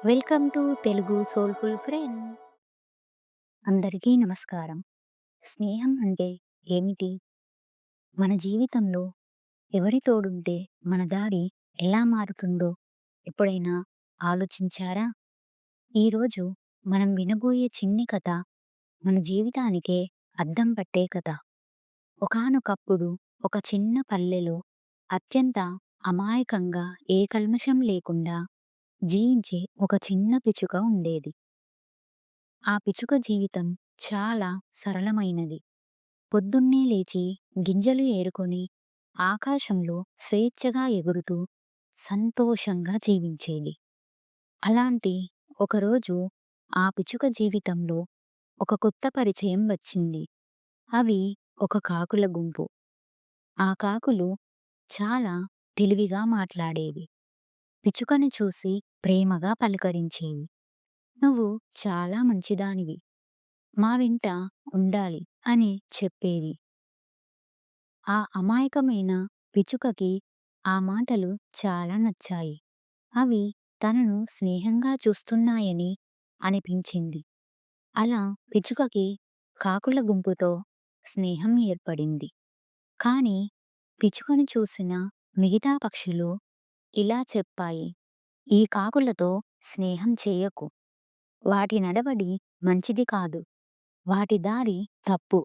Welcome to Telugu soulful friend. అందరికీ నమస్కారం. స్నేహం అంటే ఏమిటి? మన జీవితంలో ఎవరి తోడుంటే మన దారి ఎలా మారుతుందో ఎప్పుడైనా ఆలోచించారా? ఈరోజు మనం వినబోయే చిన్ని కథ మన జీవితానికే అద్దం పట్టే కథ. ఒకానొకప్పుడు ఒక చిన్న పల్లెలో అత్యంత అమాయకంగా ఏ కల్మషం లేకుండా జీవించే ఒక చిన్న పిచుక ఉండేది. ఆ పిచుక జీవితం చాలా సరళమైనది. పొద్దున్నే లేచి గింజలు ఏరుకొని ఆకాశంలో స్వేచ్ఛగా ఎగురుతూ సంతోషంగా జీవించేది. అలాంటి ఒకరోజు ఆ పిచుక జీవితంలో ఒక కొత్త పరిచయం వచ్చింది. అవి ఒక కాకుల గుంపు. ఆ కాకులు చాలా తెలివిగా మాట్లాడేవి. పిచుకని చూసి ప్రేమగా పలకరించేవి. "నువ్వు చాలా మంచిదానివి. మా వెంట ఉండాలి" అని చెప్పేవి. ఆ అమాయకమైన పిచుకకి ఆ మాటలు చాలా నచ్చాయి. అవి తనను స్నేహంగా చూస్తున్నాయని అనిపించింది. అలా పిచుకకి కాకుల గుంపుతో స్నేహం ఏర్పడింది. కానీ పిచుకని చూసిన మిగతా పక్షులు ఇలా చెప్పాయి: "ఈ కాకులతో స్నేహం చేయకు. వాటి నడవడి మంచిది కాదు. వాటి దారి తప్పు"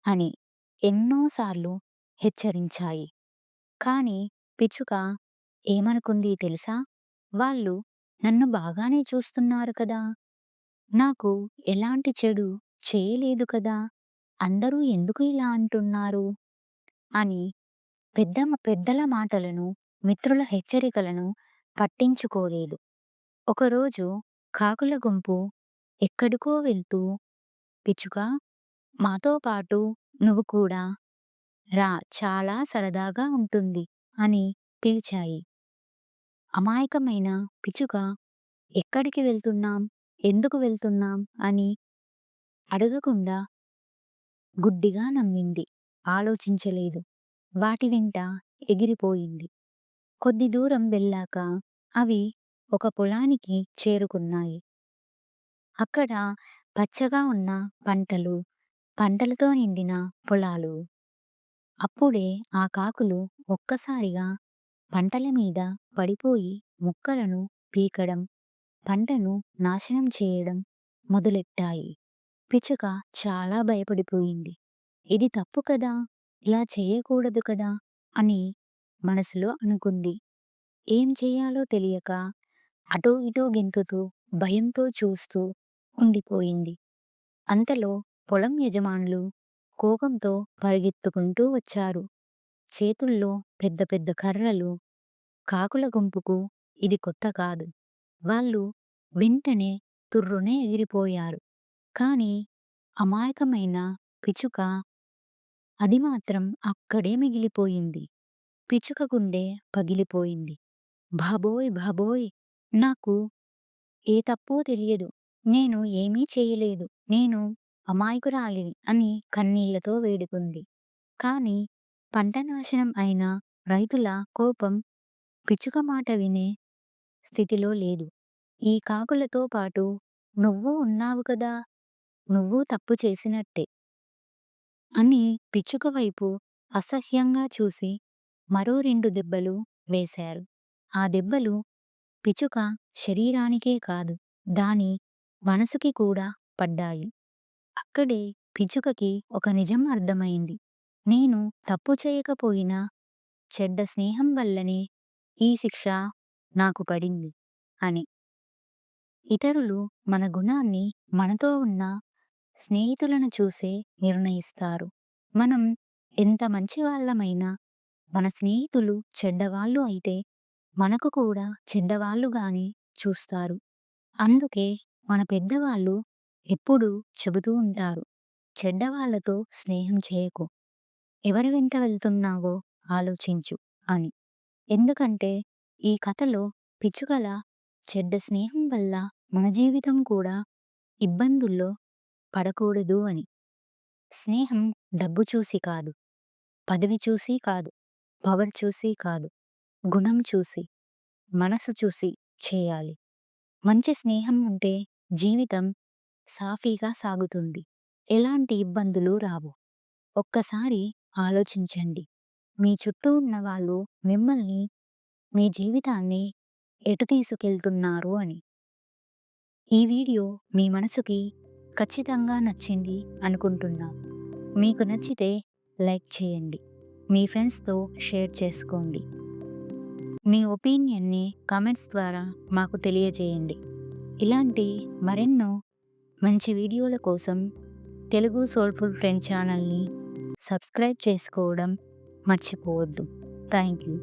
అని ఎన్నోసార్లు హెచ్చరించాయి. కానీ పిచ్చుక ఏమనుకుంది తెలుసా? వాళ్ళు నన్ను బాగానే చూస్తున్నారు కదా! నాకు ఎలాంటి చెడు చేయలేదు కదా! అందరూ ఎందుకు ఇలా అంటున్నారు? అని పెద్దల మాటలను, మిత్రుల హెచ్చరికలను పట్టించుకోలేదు. ఒకరోజు కాకుల గుంపు ఎక్కడికో వెళ్తూ, "పిచ్చుకా, మాతో పాటు నువ్వు కూడా రా, చాలా సరదాగా ఉంటుంది" అని పిలిచాయి. అమాయకమైన పిచ్చుక ఎక్కడికి వెళ్తున్నాం? ఎందుకు వెళ్తున్నాం? అని అడగకుండా గుడ్డిగా నమ్మింది. ఆలోచించలేదు. వాటి వెంట ఎగిరిపోయింది. కొద్ది దూరం వెళ్ళాక అవి ఒక పొలానికి చేరుకున్నాయి. అక్కడ పచ్చగా ఉన్న పంటలు, పంటలతో నిండిన పొలాలు. అప్పుడే ఆ కాకులు ఒక్కసారిగా పంటల మీద పడిపోయి మొక్కలను పీకడం, పంటను నాశనం చేయడం మొదలెట్టాయి. పిచ్చుక చాలా భయపడిపోయింది. ఇది తప్పు కదా! ఇలా చేయకూడదు కదా! అని మనసులో అనుకుంది. ఏం చేయాలో తెలియక అటూ ఇటూ గెంతుతూ భయంతో చూస్తూ ఉండిపోయింది. అంతలో పొలం యజమానులు కోపంతో పరిగెత్తుకుంటూ వచ్చారు. చేతుల్లో పెద్ద పెద్ద కర్రలు. కాకుల గుంపుకు ఇది కొత్త కాదు. వాళ్ళు వెంటనే తుర్రున ఎగిరిపోయారు. కానీ అమాయకమైన పిచుక అది మాత్రం అక్కడే మిగిలిపోయింది. పిచుక గుండె పగిలిపోయింది. బాబోయ్! బాబోయ్! నాకు ఏ తప్పో తెలియదు. నేను ఏమీ చేయలేదు. నేను అమాయకురాలిని అని కన్నీళ్లతో వేడుకుంది. కానీ పంట నాశనం అయిన రైతుల కోపం పిచ్చుక మాట వినే స్థితిలో లేదు. "ఈ కాకులతో పాటు నువ్వూ ఉన్నావు కదా! నువ్వూ తప్పు చేసినట్టే" అని పిచ్చుక వైపు అసహ్యంగా చూసి మరో 2 దెబ్బలు వేశారు. ఆ దెబ్బలు పిచ్చుక శరీరానికే కాదు, దాని మనసుకి కూడా పడ్డాయి. అక్కడే పిచ్చుకకి ఒక నిజం అర్థమైంది. నేను తప్పు చేయకపోయినా చెడ్డ స్నేహం వల్లనే ఈ శిక్ష నాకు పడింది అని. ఇతరులు మన గుణాన్ని మనతో ఉన్న స్నేహితులను చూసే నిర్ణయిస్తారు. మనం ఎంత మంచివాళ్ళమైనా మన స్నేహితులు చెడ్డవాళ్ళు అయితే మనకు కూడా చెడ్డవాళ్ళుగానే చూస్తారు. అందుకే మన పెద్దవాళ్ళు ఎప్పుడూ చెబుతూ ఉంటారు, చెడ్డవాళ్ళతో స్నేహం చేయకు. ఎవరి వెంట వెళ్తున్నావో ఆలోచించు అని. ఎందుకంటే ఈ కథలో పిచ్చుకల చెడ్డ స్నేహం వల్ల మన జీవితం కూడా ఇబ్బందుల్లో పడకూడదు అని. స్నేహం డబ్బు చూసి కాదు, పదవి చూసి కాదు, పవర్ చూసి కాదు, గుణం చూసి, మనసు చూసి చేయాలి. మంచి స్నేహం ఉంటే జీవితం సాఫీగా సాగుతుంది. ఎలాంటి ఇబ్బందులు రావు. ఒక్కసారి ఆలోచించండి. మీ చుట్టూ ఉన్న వాళ్ళు మిమ్మల్ని, మీ జీవితాన్ని ఎటు తీసుకెళ్తున్నారు అని. ఈ వీడియో మీ మనసుకి ఖచ్చితంగా నచ్చింది అనుకుంటున్నా. మీకు నచ్చితే లైక్ చేయండి. మీ ఫ్రెండ్స్‌తో షేర్ చేసుకోండి. మీ ఒపీనియన్‌ని కామెంట్స్ ద్వారా మాకు తెలియజేయండి. ఇలాంటి మరెన్నో మంచి వీడియోల కోసం తెలుగు సోల్‌ఫుల్ ఫ్రెండ్ ఛానల్‌ని సబ్స్క్రైబ్ చేసుకోవడం మర్చిపోవద్దు. Thank you.